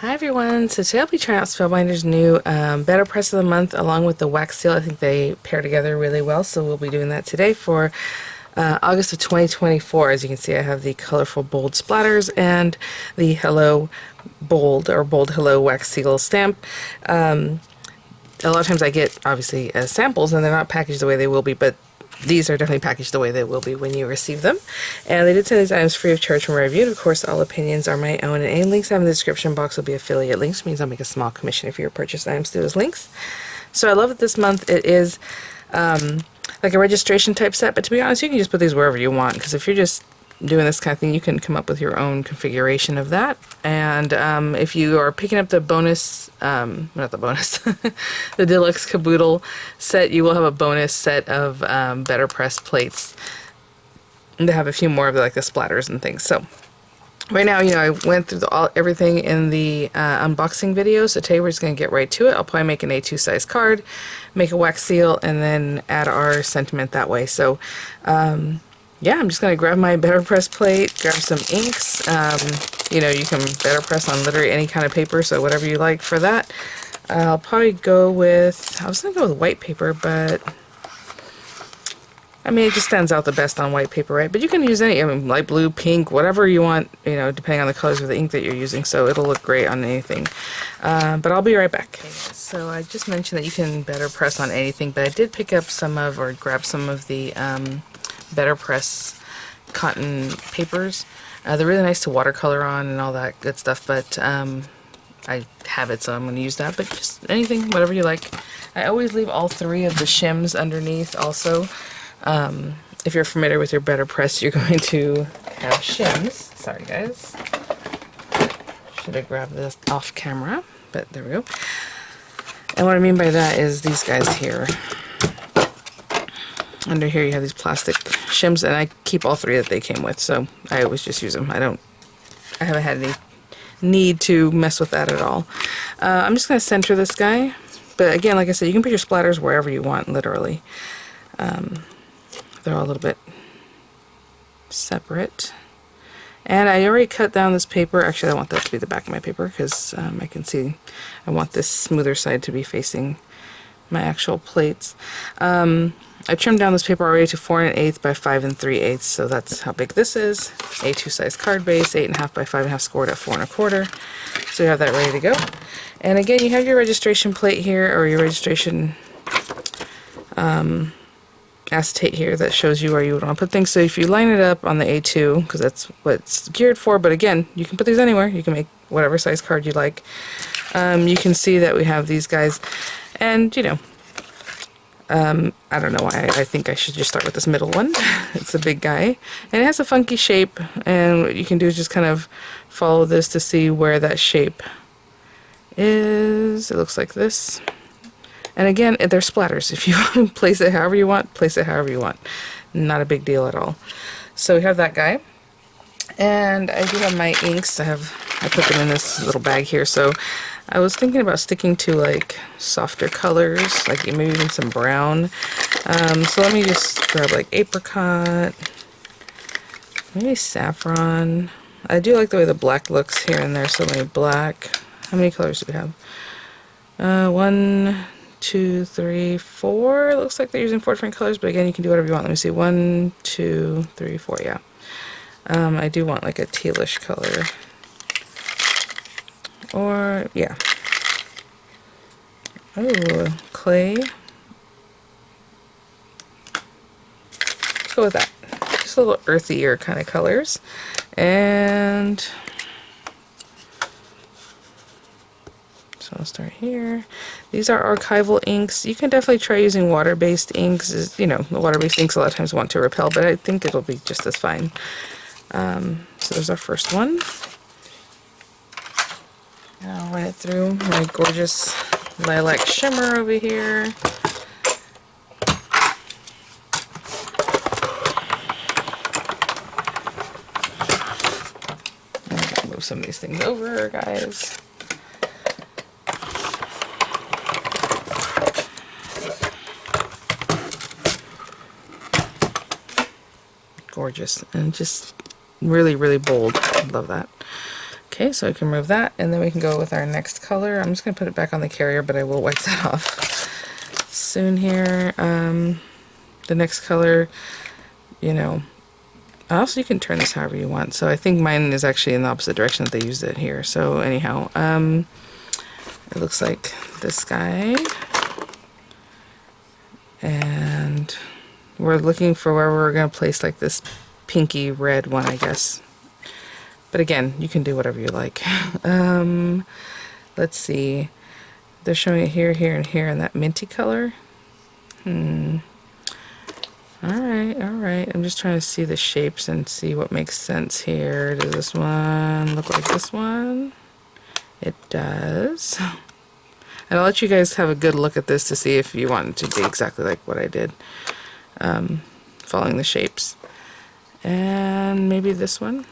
Hi everyone, so today I'll be trying out Spellbinders' new BetterPress of the month along with the wax seal. I think they pair together really well, so we'll be doing that today for August of 2024. As you can see, I have the colorful bold splatters and the hello bold or bold hello wax seal stamp. A lot of times I get obviously samples and they're not packaged the way they will be, but these are definitely packaged the way they will be when you receive them. And they did send these items free of charge from review. And of course, all opinions are my own, and any links I have in the description box will be affiliate links. It means I'll make a small commission if you purchase items through those links. So I love that this month it is like a registration type set, but to be honest, you can just put these wherever you want, because if you're just doing this kind of thing, you can come up with your own configuration of that. And if you are picking up the bonus, not the bonus, the deluxe caboodle set, you will have a bonus set of BetterPress plates. And they have a few more of the, like the splatters and things. So right now, you know, I went through everything in the unboxing video, so today we're just going to get right to it. I'll probably make an A2 size card, make a wax seal, and then add our sentiment that way. So yeah, I'm just going to grab my BetterPress plate, grab some inks. You know, you can BetterPress on literally any kind of paper, so whatever you like for that. I'll probably go with, I was going to go with white paper, but I mean, it just stands out the best on white paper, right? But you can use any, I mean, light blue, pink, whatever you want, you know, depending on the colors of the ink that you're using, so it'll look great on anything. But I'll be right back. Okay, so I just mentioned that you can BetterPress on anything, but I did pick up some of, or grab some of the BetterPress cotton papers. They're really nice to watercolor on and all that good stuff, but I have it, so I'm going to use that. But just anything, whatever you like. I always leave all three of the shims underneath also. If you're familiar with your BetterPress, you're going to have shims. Sorry guys. Should have grabbed this off camera, but there we go. And what I mean by that is these guys here. Under here you have these plastic shims, and I keep all three that they came with, so I always just use them. I haven't had any need to mess with that at all. I'm just going to center this guy, but again, like I said, you can put your splatters wherever you want, literally. They're all a little bit separate. And I already cut down this paper. Actually, I want that to be the back of my paper, because I can see I want this smoother side to be facing my actual plates. I trimmed down this paper already to 4 1/8 by 5 3/8, so that's how big this is. A2 size card base, 8.5 by 5.5, scored at 4 1/4. So you have that ready to go. And again, you have your registration plate here, or your registration acetate here that shows you where you would want to put things. So if you line it up on the A2, because that's what it's geared for, but again, you can put these anywhere. You can make whatever size card you like. You can see that we have these guys, and you know, I don't know why I think I should just start with this middle one. It's a big guy, and it has a funky shape, and what you can do is just kind of follow this to see where that shape is. It looks like this. And again, they're splatters. If you place it however you want, place it however you want. Not a big deal at all. So we have that guy. And I do have my inks. I put them in this little bag here. So I was thinking about sticking to like softer colors, like maybe even some brown. So let me just grab like apricot, maybe saffron. I do like the way the black looks here and there, so maybe black. How many colors do we have? 1, 2, 3, 4. It looks like they're using 4 different colors, but again, you can do whatever you want. Let me see. 1, 2, 3, 4. Yeah. I do want like a tealish color. Or, yeah. Oh, clay. Let's go with that. Just a little earthier kind of colors. And so I'll start here. These are archival inks. You can definitely try using water-based inks. You know, the water-based inks a lot of times want to repel, but I think it'll be just as fine. So there's our first one. And I'll run it through my gorgeous lilac shimmer over here. I'm gonna move some of these things over, guys. Gorgeous, and just really, really bold. I love that. Okay, so we can remove that, and then we can go with our next color. I'm just going to put it back on the carrier, but I will wipe that off soon here. The next color, you know, also you can turn this however you want. So I think mine is actually in the opposite direction that they used it here. So anyhow, it looks like this guy. And we're looking for where we're going to place like this pinky red one, I guess. But again, you can do whatever you like. Let's see. They're showing it here, here, and here in that minty color. Alright. I'm just trying to see the shapes and see what makes sense here. Does this one look like this one? It does. And I'll let you guys have a good look at this to see if you want it to be exactly like what I did. Following the shapes. And maybe this one.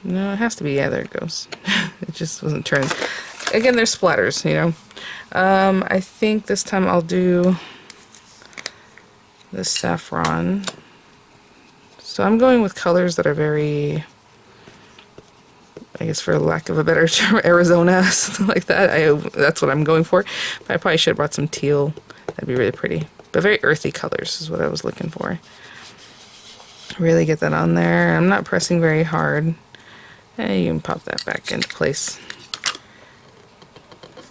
No, it has to be. Yeah, there it goes. It just wasn't turned. Again, they're splatters, you know. I think this time I'll do the saffron. So I'm going with colors that are very, I guess for lack of a better term, Arizona, something like that. That's what I'm going for. But I probably should have brought some teal. That'd be really pretty. But very earthy colors is what I was looking for. Really get that on there. I'm not pressing very hard. And you can pop that back into place.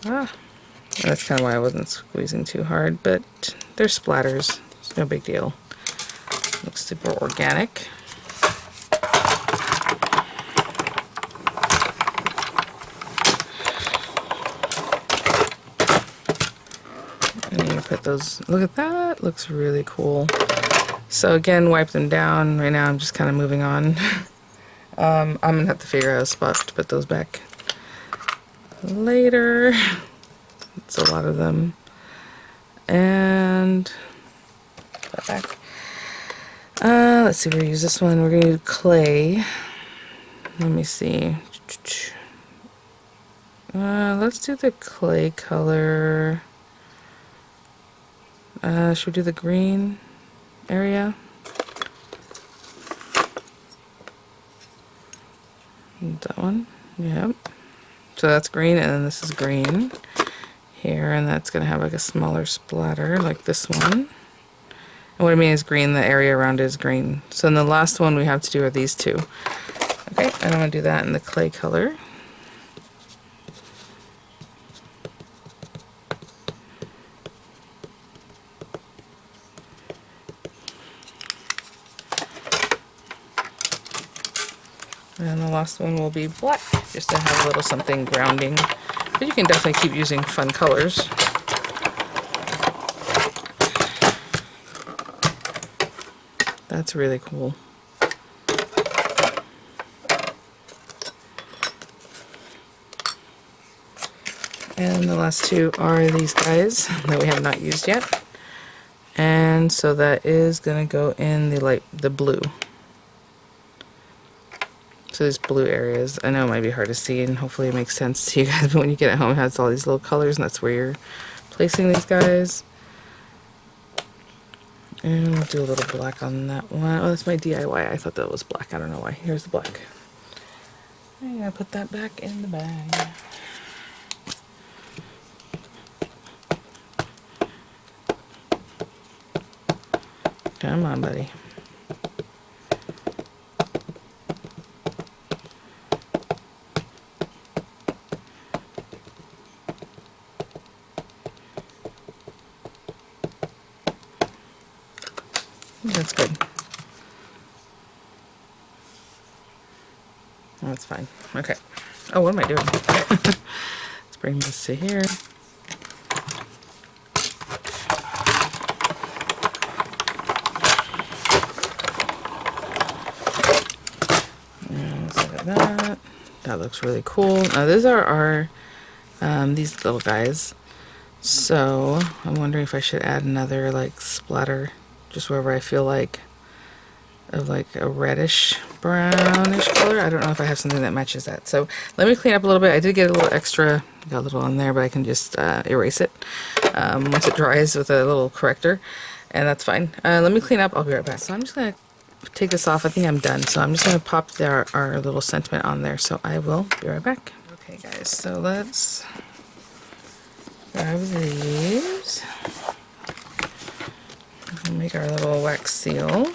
That's kind of why I wasn't squeezing too hard, but they're splatters. It's no big deal. Looks super organic. And you put those, look at that, looks really cool. So again, wipe them down. Right now I'm just kind of moving on. I'm gonna have to figure out a spot to put those back later. It's a lot of them. And put that back. Let's see, we're gonna use this one. We're gonna use clay. Let me see. Let's do the clay color. Should we do the green area? That one? Yep. So that's green, and then this is green here, and that's going to have like a smaller splatter like this one. And what I mean is green, the area around it is green. So then the last one we have to do are these two. Okay, and I'm going to do that in the clay color. And the last one will be black, just to have a little something grounding. But you can definitely keep using fun colors. That's really cool. And the last two are these guys that we have not used yet. And so that is going to go in the blue. So these blue areas, I know it might be hard to see, and hopefully it makes sense to you guys, but when you get it home it has all these little colors, and that's where you're placing these guys. And we'll do a little black on that one. Oh, that's my DIY. I thought that was black. I don't know why. Here's the black. I'm going to put that back in the bag. Come on, buddy. That's good. That's fine. Okay. Oh, what am I doing? Let's bring this to here. And let's look at that. That looks really cool. Now these are our these little guys. So I'm wondering if I should add another like splatter just wherever I feel like, of like a reddish brownish color. I don't know if I have something that matches that. So let me clean up a little bit. I did get a little extra, got a little on there, but I can just erase it once it dries with a little corrector, and that's fine. Let me clean up. I'll be right back. So I'm just gonna take this off. I think I'm done. So I'm just going to pop our little sentiment on there. So I will be right back. Okay guys, so let's grab these. We'll make our little wax seal.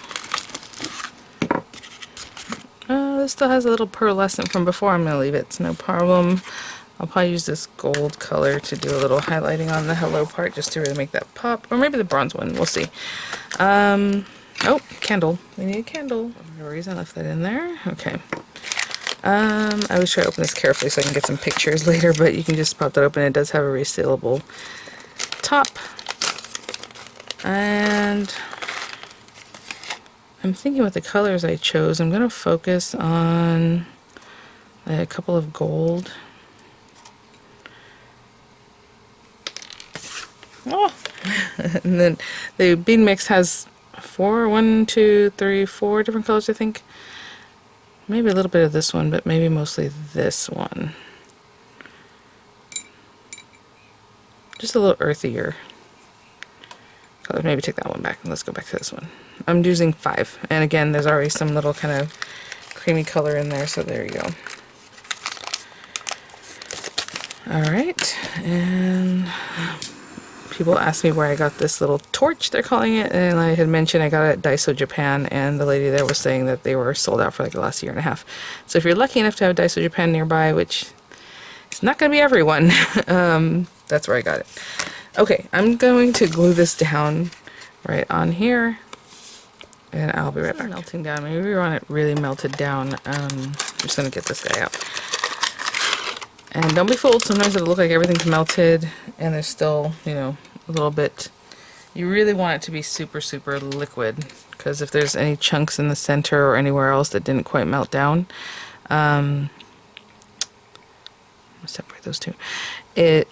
This still has a little pearlescent from before. I'm going to leave it. It's no problem. I'll probably use this gold color to do a little highlighting on the hello part just to really make that pop. Or maybe the bronze one. We'll see. Oh, candle. We need a candle. For whatever reason, I left that in there. Okay. I always try to open this carefully so I can get some pictures later, but you can just pop that open. It does have a resealable top. And I'm thinking with the colors I chose, I'm going to focus on a couple of gold. Oh! And then the bead mix has 4 different colors, I think. Maybe a little bit of this one, but maybe mostly this one. Just a little earthier color. Maybe take that one back and let's go back to this one. I'm using 5, and again there's already some little kind of creamy color in there, so there you go. Alright, and people ask me where I got this little torch, they're calling it, and I had mentioned I got it at Daiso Japan, and the lady there was saying that they were sold out for like the last year and a half. So if you're lucky enough to have Daiso Japan nearby, which it's not going to be everyone, that's where I got it. Okay, I'm going to glue this down right on here, and I'll be right back. Melting down. Maybe we want it really melted down. I'm just going to get this guy out. And don't be fooled, sometimes it'll look like everything's melted and there's still, you know, a little bit. You really want it to be super, super liquid, because if there's any chunks in the center or anywhere else that didn't quite melt down, I'll separate those two. It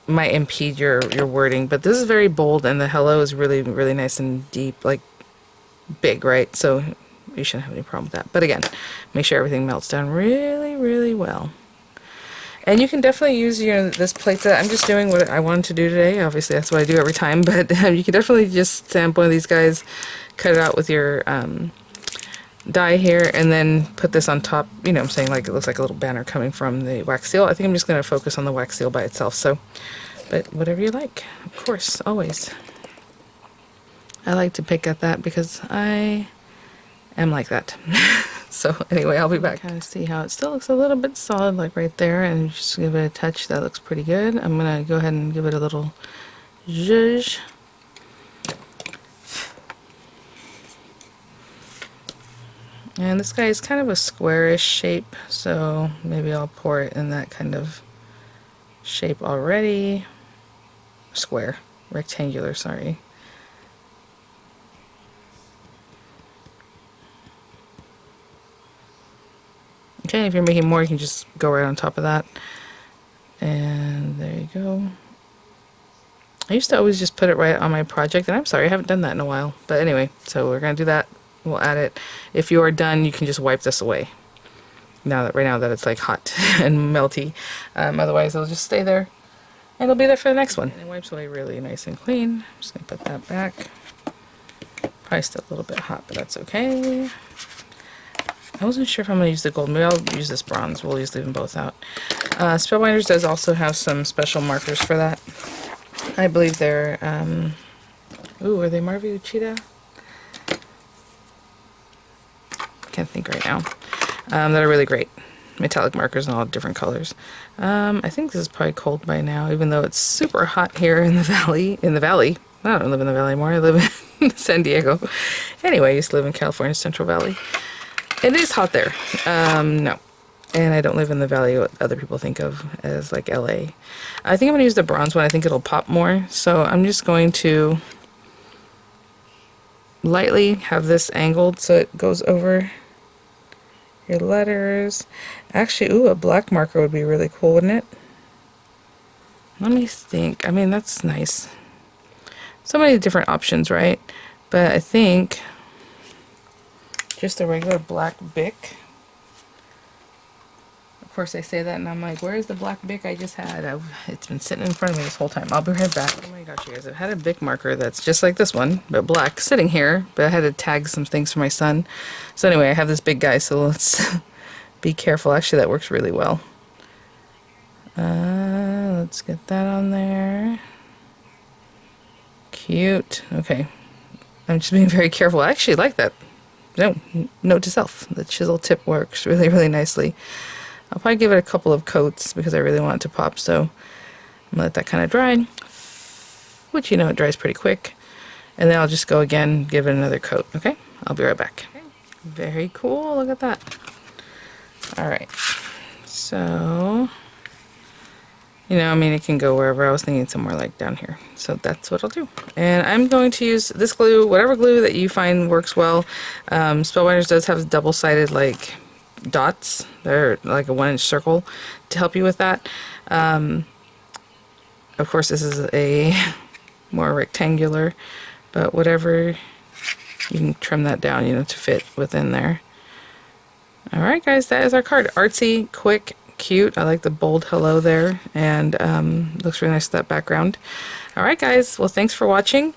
might impede your wording, but this is very bold and the hello is really, really nice and deep, like big, right? So you shouldn't have any problem with that. But again, make sure everything melts down really, really well. And you can definitely use, you know, this plate that I'm just doing what I wanted to do today. Obviously, that's what I do every time. But you can definitely just stamp one of these guys, cut it out with your die here, and then put this on top. You know what I'm saying? Like it looks like a little banner coming from the wax seal. I think I'm just going to focus on the wax seal by itself. So, but whatever you like, of course, always. I like to pick at that because I am like that. So anyway, I'll be back. Kind of see how it still looks a little bit solid, like right there, and just give it a touch. That looks pretty good. I'm gonna go ahead and give it a little zhuzh. And this guy is kind of a squarish shape, so maybe I'll pour it in that kind of shape already. Square, rectangular, sorry. Okay, if you're making more, you can just go right on top of that. And there you go. I used to always just put it right on my project, and I'm sorry, I haven't done that in a while. But anyway, so we're going to do that. We'll add it. If you are done, you can just wipe this away. Right now that it's like hot and melty. Otherwise, it'll just stay there, and it'll be there for the next one. And it wipes away really nice and clean. I'm just going to put that back. Probably still a little bit hot, but that's okay. I wasn't sure if I'm going to use the gold. Maybe I'll use this bronze. We'll just leave them both out. Spellbinders does also have some special markers for that. I believe they're, ooh, are they Marvu Cheetah? Can't think right now. That are really great. Metallic markers in all different colors. I think this is probably cold by now, even though it's super hot here in the valley. I don't live in the valley anymore. I live in San Diego. Anyway, I used to live in California Central Valley. It is hot there. No. And I don't live in the valley what other people think of as like LA. I think I'm going to use the bronze one. I think it'll pop more. So I'm just going to lightly have this angled so it goes over your letters. Actually, ooh, a black marker would be really cool, wouldn't it? Let me think. I mean, that's nice. So many different options, right? But I think just a regular black Bic course I say that and I'm like, where's the black Bic I just had? It's been sitting in front of me this whole time. I'll be right back. Oh my gosh, you guys, I've had a Bic marker that's just like this one, but black, sitting here, but I had to tag some things for my son. So anyway, I have this big guy, so let's be careful. Actually, that works really well. Let's get that on there. Cute. Okay. I'm just being very careful. I actually like that. No, note to self. The chisel tip works really, really nicely. I'll probably give it a couple of coats because I really want it to pop, so I'm gonna let that kind of dry, which, you know, it dries pretty quick. And then I'll just go again, give it another coat, okay? I'll be right back. Okay. Very cool, look at that. All right, so, you know, I mean, it can go wherever. I was thinking somewhere like down here. So that's what I'll do. And I'm going to use this glue, whatever glue that you find works well. Spellbinders does have double-sided, like, dots. They're like a 1-inch circle to help you with that. Of course, this is a more rectangular, but whatever, you can trim that down, you know, to fit within there. All right, guys, that is our card. Artsy, quick, cute. I like the bold hello there, and looks really nice with that background. All right, guys, well, thanks for watching.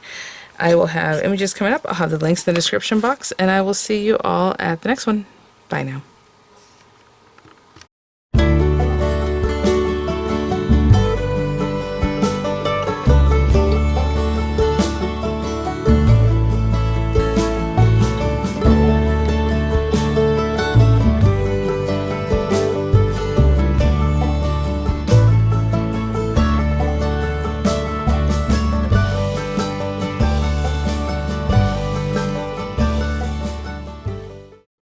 I will have images coming up. I'll have the links in the description box, and I will see you all at the next one. Bye now.